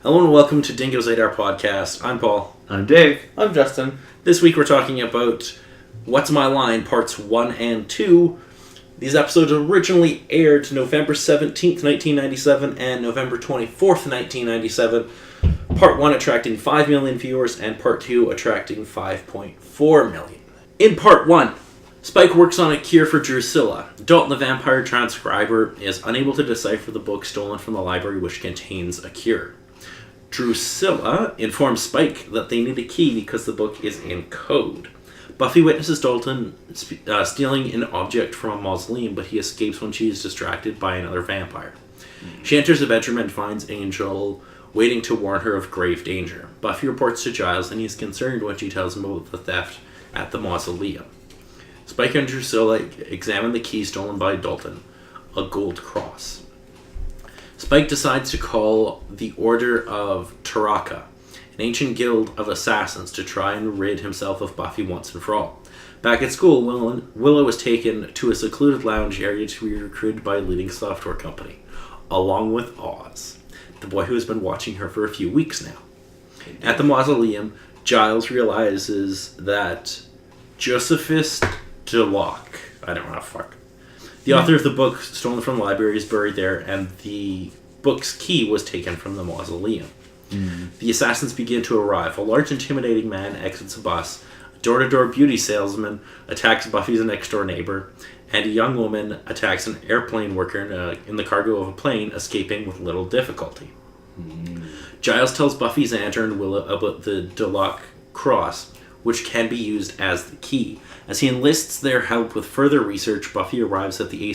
Hello and welcome to Dingoes 8 Our podcast. I'm Paul. I'm Dave. I'm Justin. This week we're talking about What's My Line, parts 1 and 2. These episodes originally aired November 17th, 1997 and November 24th, 1997. Part 1 attracting 5 million viewers and Part 2 attracting 5.4 million. In Part 1, Spike works on a cure for Drusilla. Dalton the vampire transcriber is unable to decipher the book stolen from the library which contains a cure. Drusilla informs Spike that they need a key because the book is in code. Buffy witnesses Dalton stealing an object from a mausoleum, but he escapes when she is distracted by another vampire. She enters the bedroom and finds Angel waiting to warn her of grave danger. Buffy reports to Giles and he is concerned when she tells him about the theft at the mausoleum. Spike and Drusilla examine the key stolen by Dalton, a gold cross. Spike decides to call the Order of Taraka, an ancient guild of assassins, to try and rid himself of Buffy once and for all. Back at school, Willow was taken to a secluded lounge area to be recruited by a leading software company, along with Oz, the boy who has been watching her for a few weeks now. At the mausoleum, Giles realizes that Josephus Deloc, I don't know how to fuck, the author of the book stolen from the library, is buried there, and the book's key was taken from the mausoleum. The assassins begin to arrive. A large, intimidating man exits a bus. A door-to-door beauty salesman attacks Buffy's next-door neighbor, and a young woman attacks an airplane worker in the cargo of a plane, escaping with little difficulty. Giles tells Buffy, Xander, and Willow about the Deloc cross, which can be used as the key. As he enlists their help with further research, Buffy arrives at the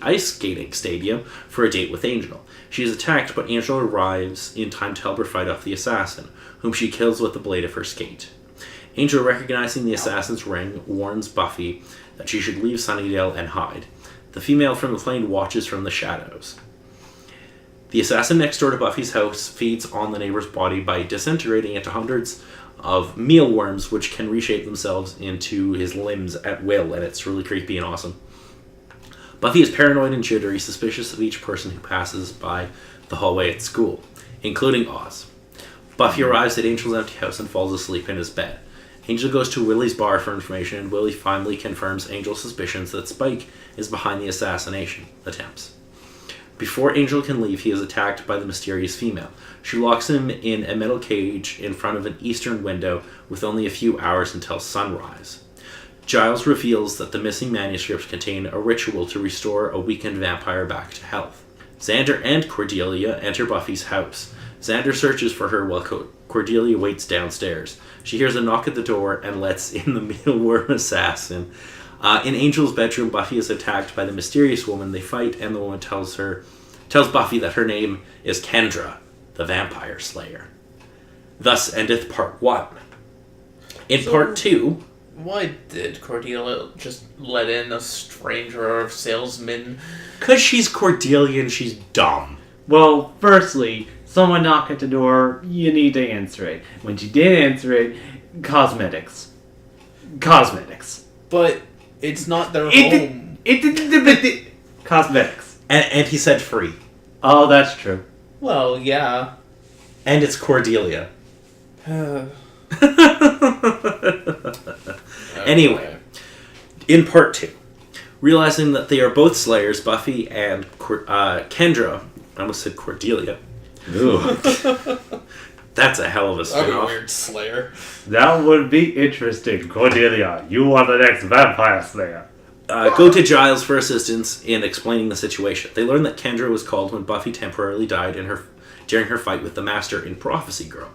ice skating stadium for a date with Angel. She is attacked, but Angel arrives in time to help her fight off the assassin, whom she kills with the blade of her skate. Angel, recognizing the assassin's ring, warns Buffy that she should leave Sunnydale and hide. The female from the plane watches from the shadows. The assassin next door to Buffy's house feeds on the neighbor's body by disintegrating into hundreds of mealworms, which can reshape themselves into his limbs at will, and it's really creepy and awesome. Buffy is paranoid and jittery, suspicious of each person who passes by the hallway at school, including Oz. Buffy arrives at Angel's empty house and falls asleep in his bed. Angel goes to Willie's bar for information, and Willie finally confirms Angel's suspicions that Spike is behind the assassination attempts. Before Angel can leave, he is attacked by the mysterious female. She locks him in a metal cage in front of an eastern window with only a few hours until sunrise. Giles reveals that the missing manuscripts contain a ritual to restore a weakened vampire back to health. Xander and Cordelia enter Buffy's house. Xander searches for her while Cordelia waits downstairs. She hears a knock at the door and lets in the mealworm assassin. In Angel's bedroom, Buffy is attacked by the mysterious woman. They fight, and the woman tells Buffy that her name is Kendra, the Vampire Slayer. Thus endeth part 1. In part 2... Why did Cordelia just let in a stranger or salesman? Because she's Cordelia and she's dumb. Well, firstly, someone knocked at the door, you need to answer it. When you did answer it, cosmetics. But it's not their home. Cosmetics. And he said free. Oh, that's true. Well, yeah. And it's Cordelia. Anyway, in part 2, realizing that they are both slayers, Buffy and Kendra, I almost said Cordelia. Ooh. That's a hell of a spin-off. That'd be a weird slayer. That would be interesting. Cordelia, you are the next vampire slayer. Go to Giles for assistance in explaining the situation. They learn that Kendra was called when Buffy temporarily died during her fight with the Master in Prophecy Girl.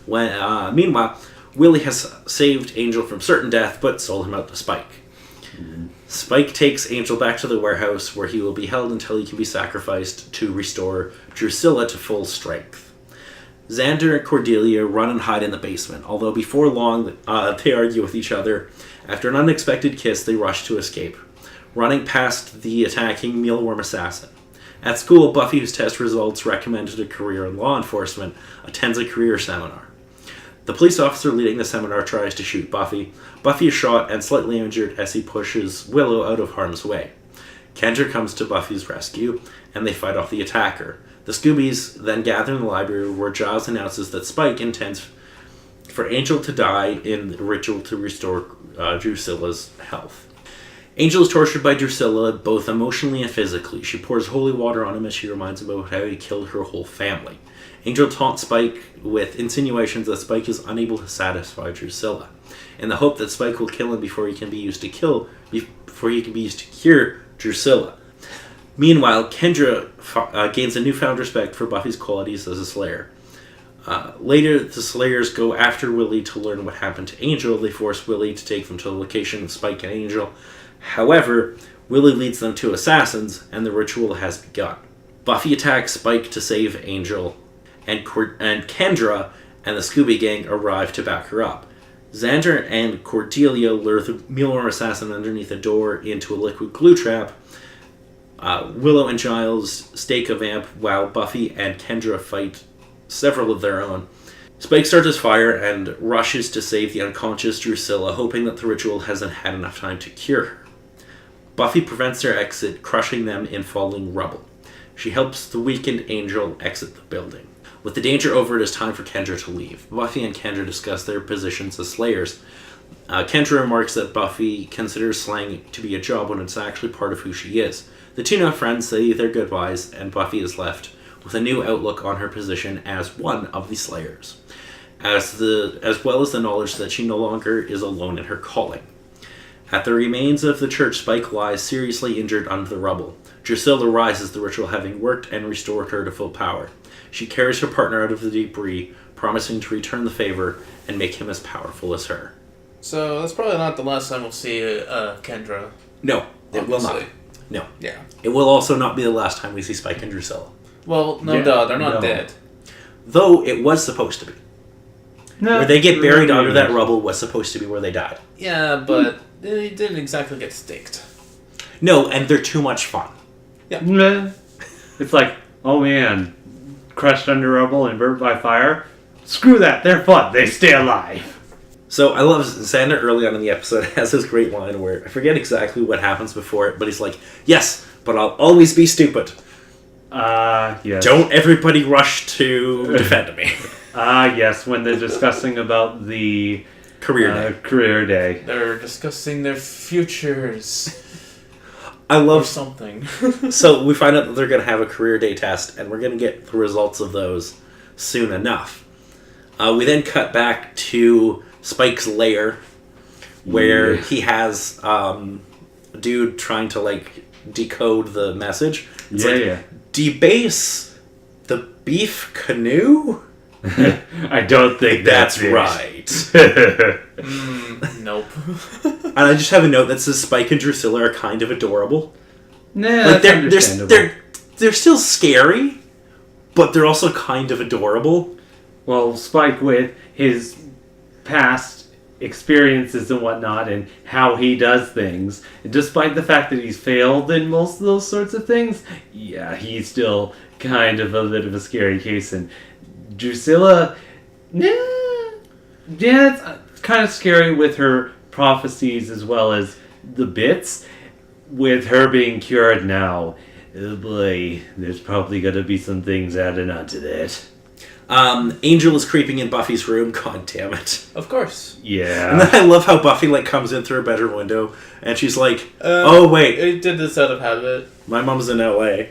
Meanwhile, Willie has saved Angel from certain death, but sold him out to Spike. Spike takes Angel back to the warehouse, where he will be held until he can be sacrificed to restore Drusilla to full strength. Xander and Cordelia run and hide in the basement, although before long they argue with each other. After an unexpected kiss, they rush to escape, running past the attacking mealworm assassin. At school, Buffy, whose test results recommended a career in law enforcement, attends a career seminar. The police officer leading the seminar tries to shoot Buffy. Buffy is shot and slightly injured as he pushes Willow out of harm's way. Kendra comes to Buffy's rescue, and they fight off the attacker. The Scoobies then gather in the library where Giles announces that Spike intends for Angel to die in the ritual to restore Drusilla's health. Angel is tortured by Drusilla both emotionally and physically. She pours holy water on him as she reminds him about how he killed her whole family. Angel taunts Spike with insinuations that Spike is unable to satisfy Drusilla, in the hope that Spike will kill him before he can be used to cure Drusilla. Meanwhile, Kendra gains a newfound respect for Buffy's qualities as a Slayer. Later, the Slayers go after Willie to learn what happened to Angel. They force Willie to take them to the location of Spike and Angel. However, Willie leads them to assassins, and the ritual has begun. Buffy attacks Spike to save Angel, and Kendra and the Scooby Gang arrive to back her up. Xander and Cordelia lure the Mueller assassin underneath a door into a liquid glue trap. Willow and Giles stake a vamp while Buffy and Kendra fight several of their own. Spike starts his fire and rushes to save the unconscious Drusilla, hoping that the ritual hasn't had enough time to cure her. Buffy prevents their exit, crushing them in falling rubble. She helps the weakened Angel exit the building. With the danger over, it is time for Kendra to leave. Buffy and Kendra discuss their positions as Slayers. Kendra remarks that Buffy considers slaying to be a job when it's actually part of who she is. The two now friends say their goodbyes, and Buffy is left with a new outlook on her position as one of the Slayers, as well as the knowledge that she no longer is alone in her calling. At the remains of the church, Spike lies seriously injured under the rubble. Drusilla rises, the ritual having worked and restored her to full power. She carries her partner out of the debris, promising to return the favor and make him as powerful as her. So that's probably not the last time we'll see Kendra. No, it will not. No. Yeah. It will also not be the last time we see Spike and Drusilla. Well, no, duh, they're not dead. Though it was supposed to be. No, where they get buried under that rubble was supposed to be where they died. Yeah, but they didn't exactly get staked. No, and they're too much fun. Yeah. It's like, oh man, crushed under rubble and burnt by fire. Screw that, they're fun. They stay alive. So I love Xander early on in the episode has this great line where I forget exactly what happens before it, but he's like, yes, but I'll always be stupid. Yes. Don't everybody rush to defend me. Yes, when they're discussing about the career day. They're discussing their futures. I love something. So we find out that they're going to have a career day test, and we're going to get the results of those soon enough. We then cut back to Spike's lair, where he has a dude trying to decode the message. It's debase the beef canoe? I don't think that's right. Nope. And I just have a note that says Spike and Drusilla are kind of adorable. Nah, that's understandable. They're still scary, but they're also kind of adorable. Well, Spike, with his past experiences and whatnot and how he does things, and despite the fact that he's failed in most of those sorts of things, yeah, he's still kind of a bit of a scary case. And Drusilla, yeah, it's kind of scary with her prophecies as well as the bits. With her being cured now, oh boy, there's probably going to be some things added onto that. Angel is creeping in Buffy's room. God damn it. Of course. Yeah. And then I love how Buffy comes in through her bedroom window and she's like, oh wait. It did this out of habit. My mom's in LA.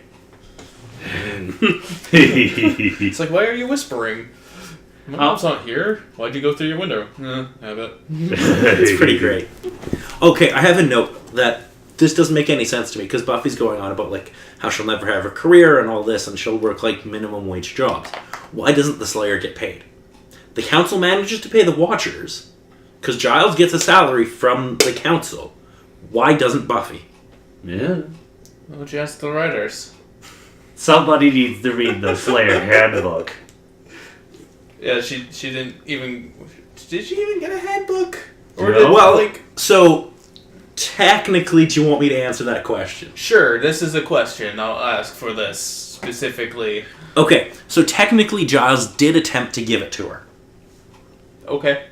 It's like, why are you whispering? My mom's not here. Why'd you go through your window? Habit. It's pretty great. Okay, I have a note that this doesn't make any sense to me because Buffy's going on about how she'll never have a career and all this and she'll work minimum wage jobs. Why doesn't the Slayer get paid? The council manages to pay the Watchers because Giles gets a salary from the council. Why doesn't Buffy? Yeah. Why don't you ask the writers? Somebody needs to read the Slayer handbook. Yeah, she didn't even... Did she even get a handbook? Or no. So... Technically, do you want me to answer that question? Sure, this is a question. I'll ask for this specifically. Okay, so technically Giles did attempt to give it to her. Okay.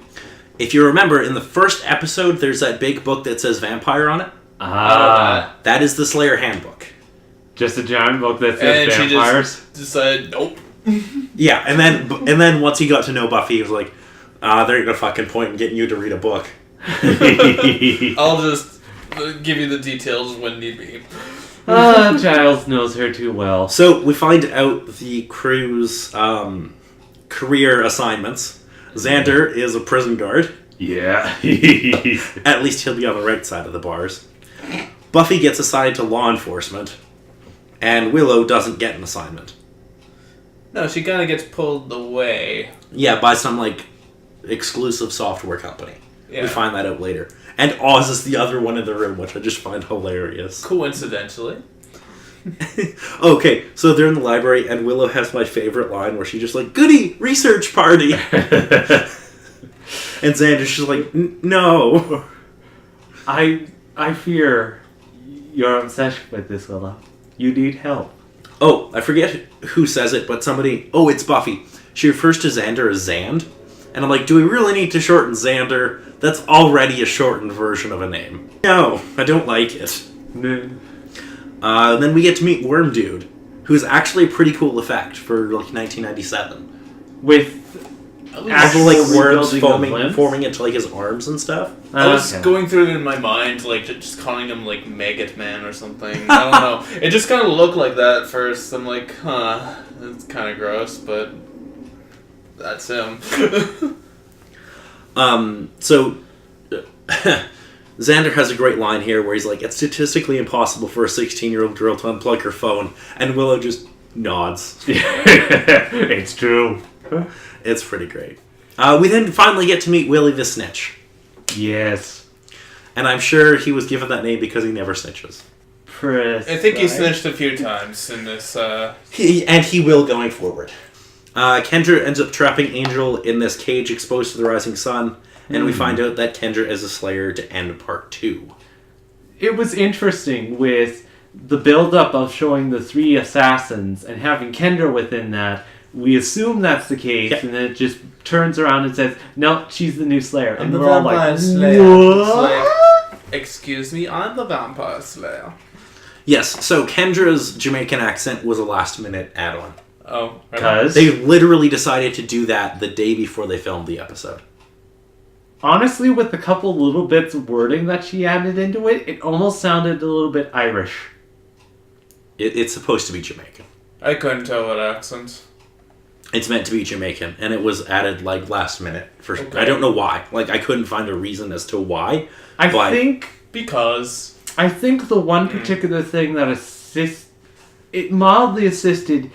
If you remember, in the first episode, there's that big book that says vampire on it. Ah. That is the Slayer handbook. Just a giant book that And says she vampires. just decided, nope. Yeah, and then once he got to know Buffy, he was like, there ain't no fucking point in getting you to read a book. I'll just give you the details when need be. Giles knows her too well. So we find out the crew's career assignments. Xander is a prison guard. Yeah. At least he'll be on the right side of the bars. Buffy gets assigned to law enforcement. And Willow doesn't get an assignment. No, she kind of gets pulled away. Yeah, by some, exclusive software company. Yeah. We find that out later. And Oz is the other one in the room, which I just find hilarious. Coincidentally. Okay, so they're in the library, and Willow has my favorite line where she's just like, "Goody, research party!" And Xander's just like, "No." I fear your obsession with this, Willow. You need help. Oh, I forget who says it, but somebody... Oh, it's Buffy. She refers to Xander as Xand. And I'm like, do we really need to shorten Xander? That's already a shortened version of a name. No, I don't like it. No. Then we get to meet Worm Dude, who's actually a pretty cool effect for 1997. With All the worms rebuilding of limbs? forming into his arms and stuff. I was going through it in my mind, just calling him Maggot Man or something. I don't know. It just kind of looked like that at first. I'm like, huh, that's kind of gross, but that's him. So Xander has a great line here where he's like, "It's statistically impossible for a 16-year-old girl to unplug her phone," and Willow just nods. It's true. It's pretty great. We then finally get to meet Willie the Snitch. Yes. And I'm sure he was given that name because he never snitches. I think he snitched a few times in this. He will going forward. Kendra ends up trapping Angel in this cage exposed to the rising sun, and we find out that Kendra is a Slayer to end part 2. It was interesting with the build-up of showing the 3 assassins and having Kendra within that. We assume that's the case, and then it just turns around and says, "No, she's the new Slayer." I'm and the we're all Vampire like, Slayer. "What?" Excuse me, I'm the Vampire Slayer. Yes, so Kendra's Jamaican accent was a last-minute add-on. Oh, right. Because They literally decided to do that the day before they filmed the episode. honestly, with a couple little bits of wording that she added into it, it almost sounded a little bit Irish. It's supposed to be Jamaican. I couldn't tell what accent. It's meant to be Jamaican, and it was added last minute. Okay. I don't know why. I couldn't find a reason as to why. I but think the one particular thing that it mildly assisted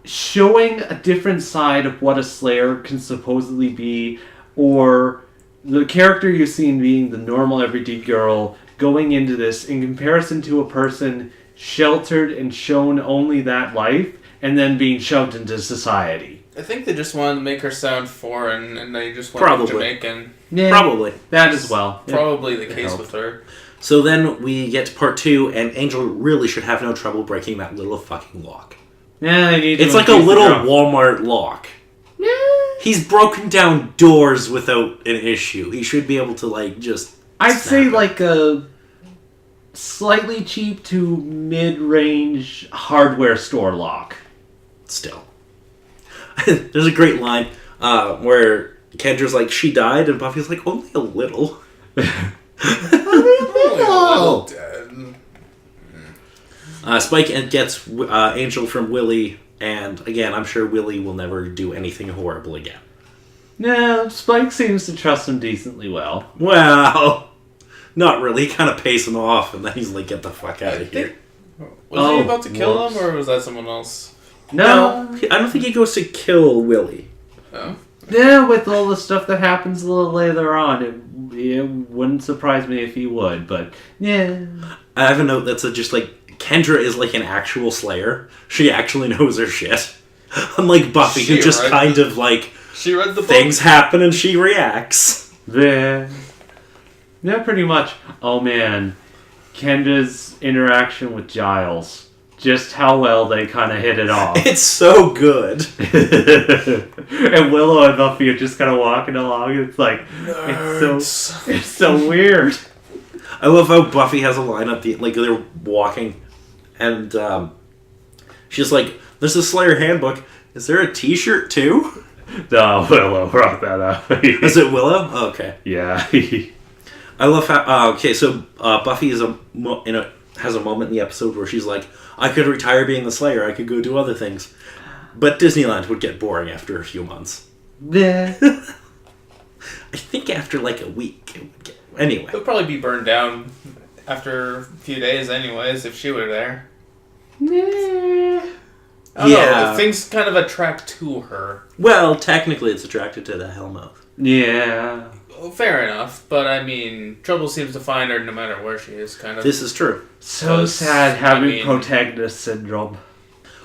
showing a different side of what a Slayer can supposedly be, or the character you've seen being the normal everyday girl going into this in comparison to a person sheltered and shown only that life and then being shoved into society. I think they just wanted to make her sound foreign, and they just went with Jamaican. Yeah, Probably. that as well. Probably the It case helped. with her. So then we get to part 2, and Angel really should have no trouble breaking that little fucking lock. Yeah, they need to It's like a increase the little drum. Walmart lock. He's broken down doors without an issue. He should be able to, just... I'd say snap it. like a slightly cheap to mid-range hardware store lock. Still. There's a great line where Kendra's like, "She died," and Buffy's like, "Only a little." Oh, dead. Spike gets Angel from Willie, and again, I'm sure Willie will never do anything horrible again. No, Spike seems to trust him decently well. Well, not really. He kind of pays him off, and then he's like, "Get the fuck out of here." Was he about to kill whoops. him, or was that someone else? No. I don't think he goes to kill Willie. Oh. Yeah, with all the stuff that happens a little later on, it wouldn't surprise me if he would, but yeah. I have a note that's just Kendra is like an actual Slayer. She actually knows her shit. Unlike Buffy, who just kind of She read the book. things happen and she reacts. Yeah, pretty much. Oh man, Kendra's interaction with Giles. Just how well they kind of hit it off. It's so good. And Willow and Buffy are just kind of walking along. It's like, it's so weird. I love how Buffy has a line at the they're walking And she's like, "There's a Slayer handbook. Is there a T-shirt too?" No, Willow brought that up. Is it Willow? Oh, okay. Yeah. I love how. So Buffy has a moment in the episode where she's like, "I could retire being the Slayer. I could go do other things." But Disneyland would get boring after a few months. Yeah. I think after like a week it would get... Anyway. It'll probably be burned down after a few days anyways, if she were there. Yeah. I don't know, things kind of attract to her. Well, technically it's attracted to the Hellmouth. Yeah. Well, fair enough, but I mean, trouble seems to find her no matter where she is, kind of. This is true. So sad having protagonist syndrome.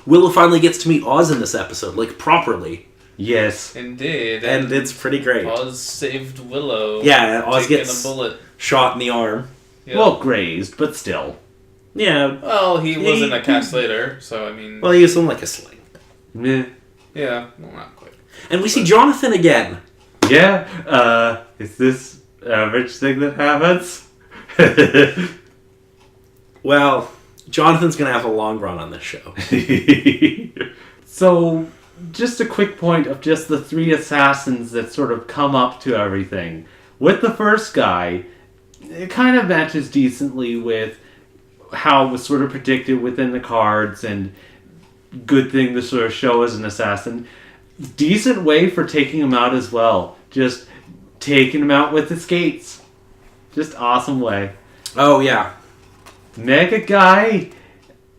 Willow finally gets to meet Oz in this episode, like, properly. Yes. Indeed. And it's pretty great. Oz saved Willow. Yeah, Oz gets a bullet. shot in the arm. Yep. Well, grazed, but still. Yeah. Well, he wasn't a castrator, so I mean... Well, he used him like a sling. Meh. Yeah, well, not quite. And we see Jonathan again. Yeah, is this average thing that happens? Well, Jonathan's gonna have a long run on this show. So, just a quick point of just the three assassins that sort of come up to everything. With the first guy, it kind of matches decently with how it was sort of predicted within the cards and good thing to sort of show as an assassin. Decent way for taking him out as well. Just taking him out with the skates. Just awesome way. Oh, yeah. Mega guy,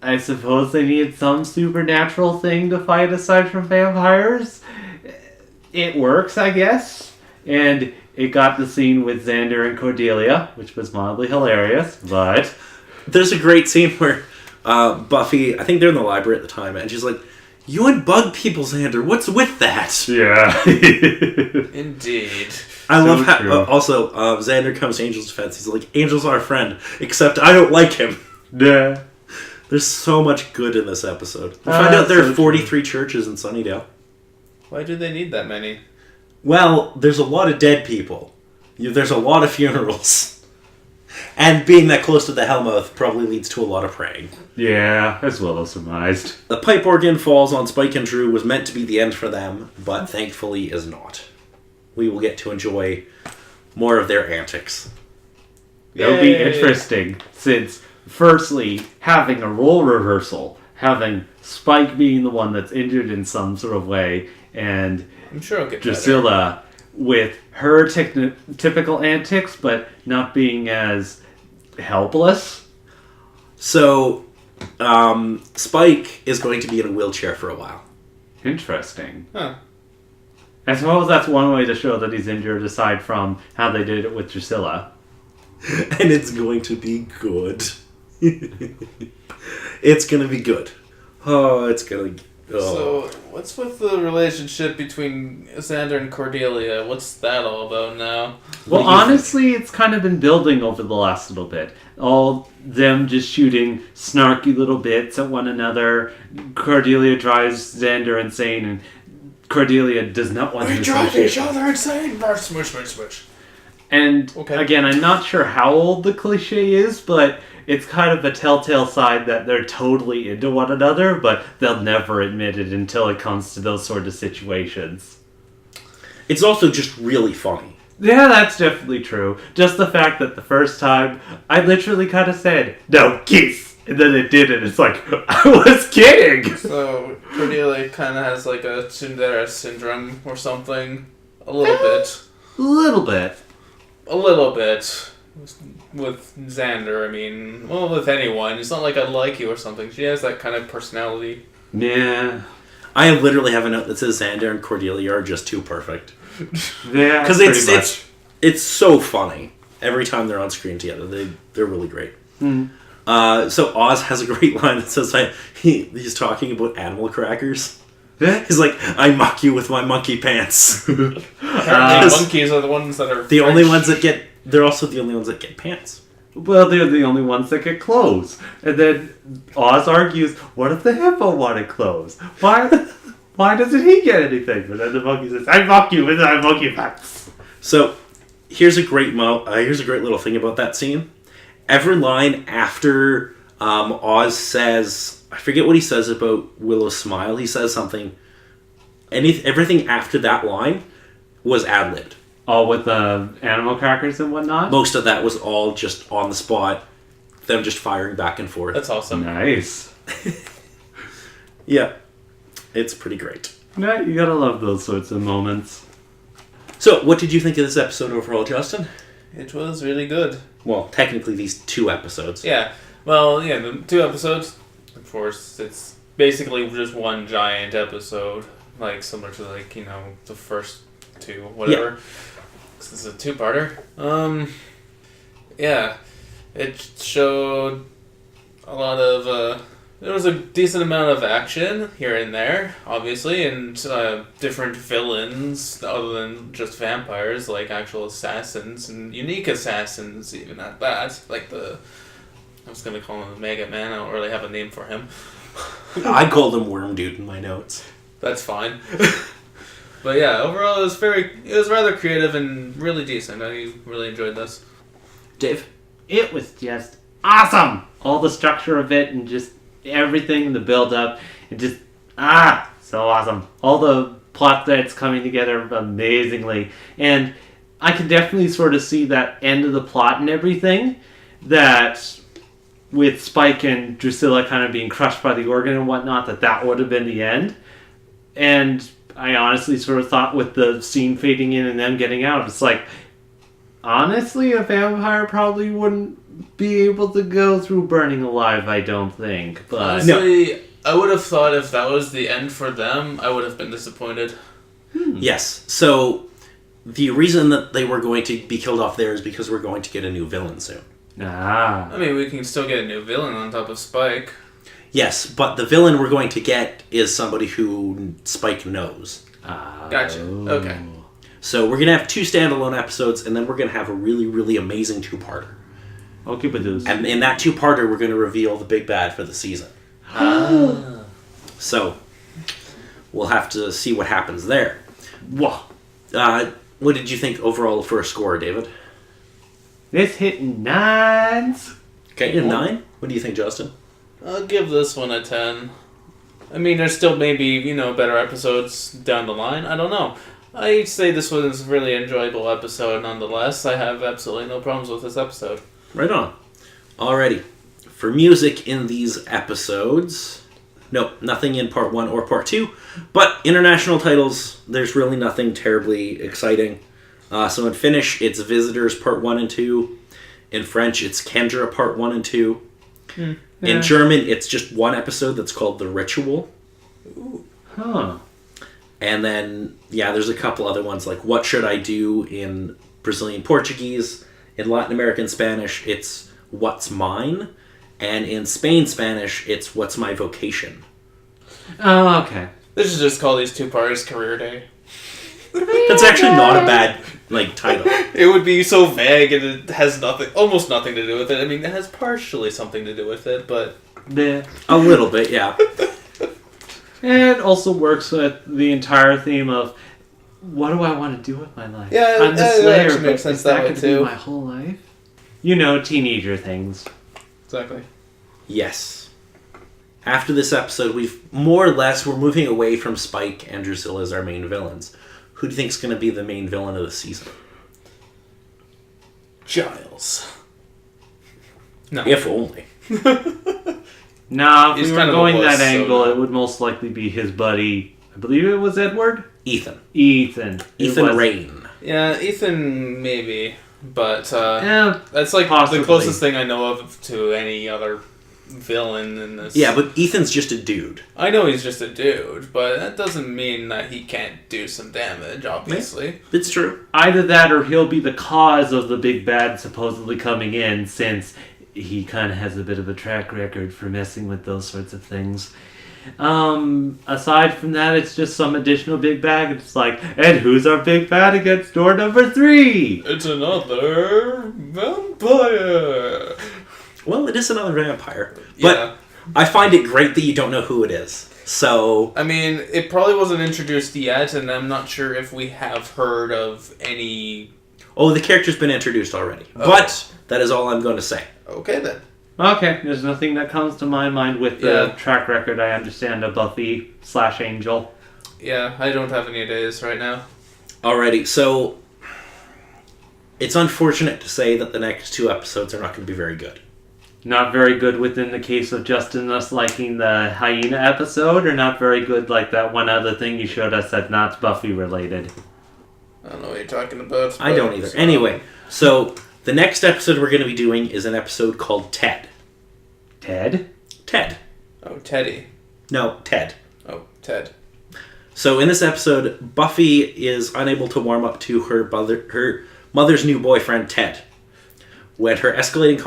I suppose they needed some supernatural thing to fight aside from vampires. It works, I guess. And it got the scene with Xander and Cordelia, which was mildly hilarious, but... There's a great scene where Buffy, I think they're in the library at the time, and she's like, "You and bug people, Xander, what's with that?" Yeah. Indeed. I love how, also, Xander comes to Angel's defense. He's like, "Angel's our friend, except I don't like him." Yeah. There's so much good in this episode. We find out there are 43 churches in Sunnydale. Why do they need that many? Well, there's a lot of dead people. There's a lot of funerals. And being that close to the Hellmouth probably leads to a lot of praying. Yeah, as well as surmised. The pipe organ falls on Spike and Drew was meant to be the end for them, but thankfully is not. We will get to enjoy more of their antics. That'll be interesting, since, firstly, having a role reversal, having Spike being the one that's injured in some sort of way, and I'm sure it'll get Drusilla with her typical antics, but not being as helpless. So, Spike is going to be in a wheelchair for a while. Interesting. Huh. I suppose that's one way to show that he's injured, aside from how they did it with Drusilla. And it's going to be good. It's going to be good. Oh, it's going to... Oh. So, what's with the relationship between Xander and Cordelia? What's that all about now? Well, honestly, it's kind of been building over the last little bit. All them just shooting snarky little bits at one another. Cordelia drives Xander insane, and Cordelia does not want to drive each other insane! Smush, smush, smush. And, again, I'm not sure how old the cliche is, but it's kind of a telltale sign that they're totally into one another, but they'll never admit it until it comes to those sort of situations. It's also just really funny. Yeah, that's definitely true. Just the fact that the first time, I literally kind of said, "No, kiss!" And then it did it. It's like, I was kidding! So, Cordelia kind of has like a Cinderella syndrome or something. A little bit. A little bit. A little bit. With Xander, I mean, well, with anyone. It's not like I like you or something. She has that kind of personality. Yeah. I literally have a note that says Xander and Cordelia are just too perfect. Yeah, because it's so funny every time they're on screen together. They're really great. Mm. So Oz has a great line that says he's talking about animal crackers. He's like, "I mock you with my monkey pants." Monkeys are the ones that are the only ones that get. They're also the only ones that get pants. Well, they're the only ones that get clothes. And then Oz argues, "What if the hippo wanted clothes? Why doesn't he get anything?" But then the monkey says, "I mock you with my monkey pants." So here's a great little thing about that scene. Every line after Oz says, I forget what he says about Willow's smile. He says something. Everything after that line was ad-libbed. All with the animal crackers and whatnot? Most of that was all just on the spot. Them just firing back and forth. That's awesome. Nice. Yeah. It's pretty great. Yeah, you gotta love those sorts of moments. So, what did you think of this episode overall, Justin? It was really good. Well, technically these 2 episodes. Yeah. Well, yeah, the 2 episodes, of course, it's basically just one giant episode. Like, similar to, like, you know, the first 2, whatever. This is a 2-parter. Yeah. It showed a lot of, there was a decent amount of action here and there, obviously, and different villains other than just vampires, like actual assassins and unique assassins, even at that. Like I was going to call him the Mega Man. I don't really have a name for him. I called him Worm Dude in my notes. That's fine. But yeah, overall it was rather creative and really decent. I really enjoyed this. Dave? It was just awesome! All the structure of it and just everything, the build-up, and just, so awesome. All the plot threads coming together amazingly. And I can definitely sort of see that end of the plot and everything, that with Spike and Drusilla kind of being crushed by the organ and whatnot, that would have been the end. And I honestly sort of thought with the scene fading in and them getting out, it's like, honestly, a vampire probably wouldn't be able to go through burning alive, I don't think. But honestly, I would have thought if that was the end for them, I would have been disappointed. Yes. So, the reason that they were going to be killed off there is because we're going to get a new villain soon. I mean, we can still get a new villain on top of Spike. Yes, but the villain we're going to get is somebody who Spike knows. Gotcha. Okay. So we're going to have 2 standalone episodes, and then we're going to have a really, really amazing 2-parter. Okay, but those. And in that 2-parter, we're going to reveal the big bad for the season. So, we'll have to see what happens there. Whoa. What did you think overall for a score, David? This hit 9s. Okay, a 9? What do you think, Justin? I'll give this one a 10. I mean, there's still maybe, better episodes down the line. I don't know. I'd say this was a really enjoyable episode nonetheless. I have absolutely no problems with this episode. Right on. Alrighty. For music in these episodes, no, nothing in part 1 or part 2, but international titles, there's really nothing terribly exciting. So in Finnish, it's Visitors part 1 and 2. In French, it's Kendra part 1 and 2. Yeah. In German, it's just one episode that's called The Ritual. Ooh. Huh. And then, there's a couple other ones like What Should I Do in Brazilian Portuguese. In Latin American Spanish, it's What's Mine. And in Spain Spanish, it's What's My Vocation. Oh, okay. They should just call these 2 parts Career Day. That's actually not a bad title. It would be so vague and it has almost nothing to do with it. I mean, it has partially something to do with it, but... A little bit, yeah. And it also works with the entire theme of, what do I want to do with my life? Yeah, I'm the that Slayer, actually but makes sense is that that way, going to be too. my whole life? Teenager things. Exactly. Yes. After this episode, we're moving away from Spike and Drusilla as our main villains. Who do you think is going to be the main villain of the season? Giles. No. If only. Nah, if He's we were kind of going a that wuss, so angle, no. it would most likely be his buddy. I believe it was Edward? Ethan. Ethan. Ethan Rain. Yeah, Ethan, maybe. But, Yeah, that's like possibly. the closest thing I know of to any other villain in this. Yeah, but Ethan's just a dude. I know he's just a dude, but that doesn't mean that he can't do some damage, obviously. It's true. Either that or he'll be the cause of the big bad supposedly coming in, since he kind of has a bit of a track record for messing with those sorts of things. Aside from that, it's just some additional big bad. It's like, and who's our big bad against door number 3? It's another vampire! Well, it is another vampire. Yeah. But I find it great that you don't know who it is. So... I mean, it probably wasn't introduced yet, and I'm not sure if we have heard of any... Oh, the character's been introduced already. Oh. But that is all I'm going to say. Okay, then. Okay, there's nothing that comes to my mind with the Yeah. track record I understand of Buffy/Angel. Yeah, I don't have any ideas right now. Alrighty, so it's unfortunate to say that the next 2 episodes are not going to be very good. Not very good within the case of Justin us liking the hyena episode, or not very good like that one other thing you showed us that's not Buffy related? I don't know what you're talking about. I don't either. Anyway, so the next episode we're going to be doing is an episode called Ted. Ted? Ted. Oh, Teddy. No, Ted. Oh, Ted. So in this episode, Buffy is unable to warm up to her mother's new boyfriend, Ted. When her escalating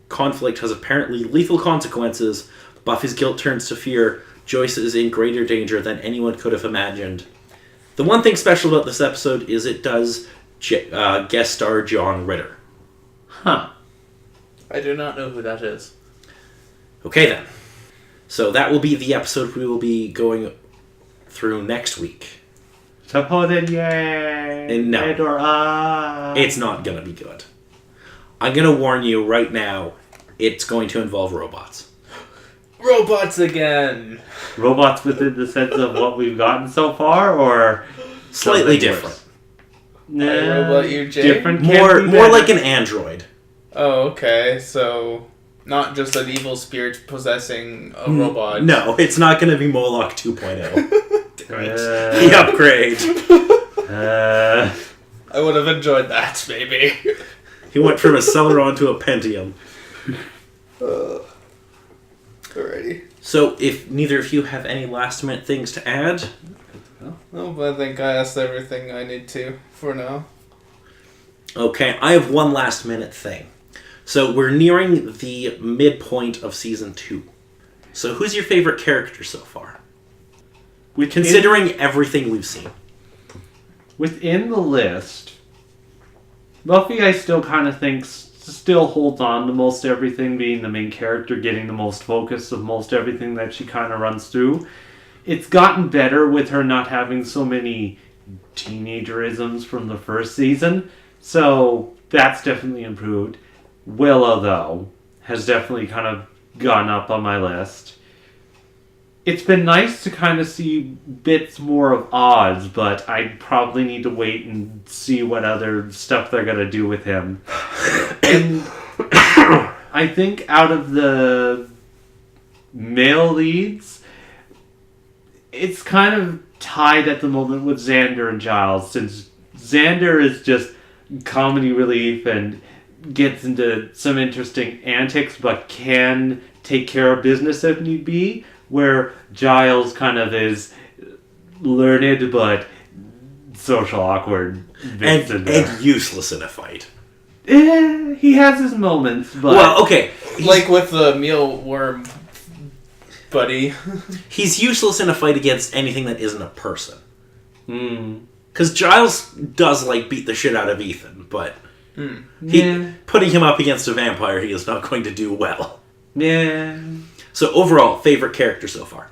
conflict has apparently lethal consequences, Buffy's guilt turns to fear. Joyce is in greater danger than anyone could have imagined. The one thing special about this episode is it does guest star John Ritter. Huh. I do not know who that is. Okay then. So that will be the episode we will be going through next week. Supposed yay! And no. Red or It's not going to be good. I'm going to warn you right now, it's going to involve robots. Robots again! Robots within the sense of what we've gotten so far, or Slightly something different. worse? Robot you, Jay? Different. More can't be better. like an android. Oh, okay. So, not just an evil spirit possessing a robot. No, it's not going to be Moloch 2.0. Damn it. Uh, The upgrade. I would have enjoyed that, maybe. He went from a Celeron to a Pentium. Alrighty. So, if neither of you have any last minute things to add, No, but I think I asked everything I need to for now. okay, I have one last minute thing. So, we're nearing the midpoint of season 2. So, who's your favorite character so far? Considering everything we've seen. Within the list, Buffy, I still kind of think still holds on to most everything, being the main character, getting the most focus of most everything that she kind of runs through. It's gotten better with her not having so many teenagerisms from the first season, so that's definitely improved. Willow, though, has definitely kind of gone up on my list. It's been nice to kind of see bits more of Oz, but I probably need to wait and see what other stuff they're going to do with him. And I think out of the male leads, it's kind of tied at the moment with Xander and Giles, since Xander is just comedy relief and gets into some interesting antics, but can take care of business if need be, where Giles kind of is learned but social awkward bits And useless in a fight. He has his moments, but Well, okay. Like with the mealworm buddy. He's useless in a fight against anything that isn't a person. Hmm. Because Giles does, beat the shit out of Ethan, but putting him up against a vampire, he is not going to do well. Yeah. So overall, favorite character so far?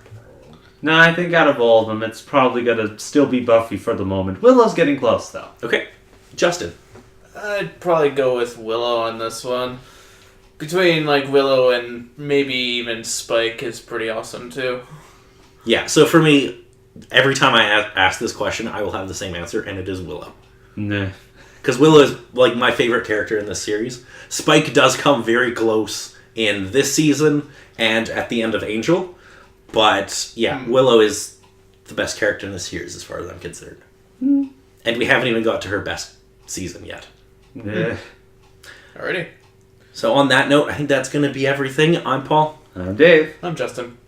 No, I think out of all of them, it's probably gonna still be Buffy for the moment. Willow's getting close, though. Okay. Justin. I'd probably go with Willow on this one. Between Willow and maybe even Spike is pretty awesome too. Yeah, so for me, every time I ask this question, I will have the same answer, and it is Willow. Nah. Because Willow is, my favorite character in this series. Spike does come very close in this season and at the end of Angel. But, yeah, Willow is the best character in this series as far as I'm concerned. And we haven't even got to her best season yet. Yeah. Alrighty. So on that note, I think that's going to be everything. I'm Paul. I'm Dave. I'm Justin.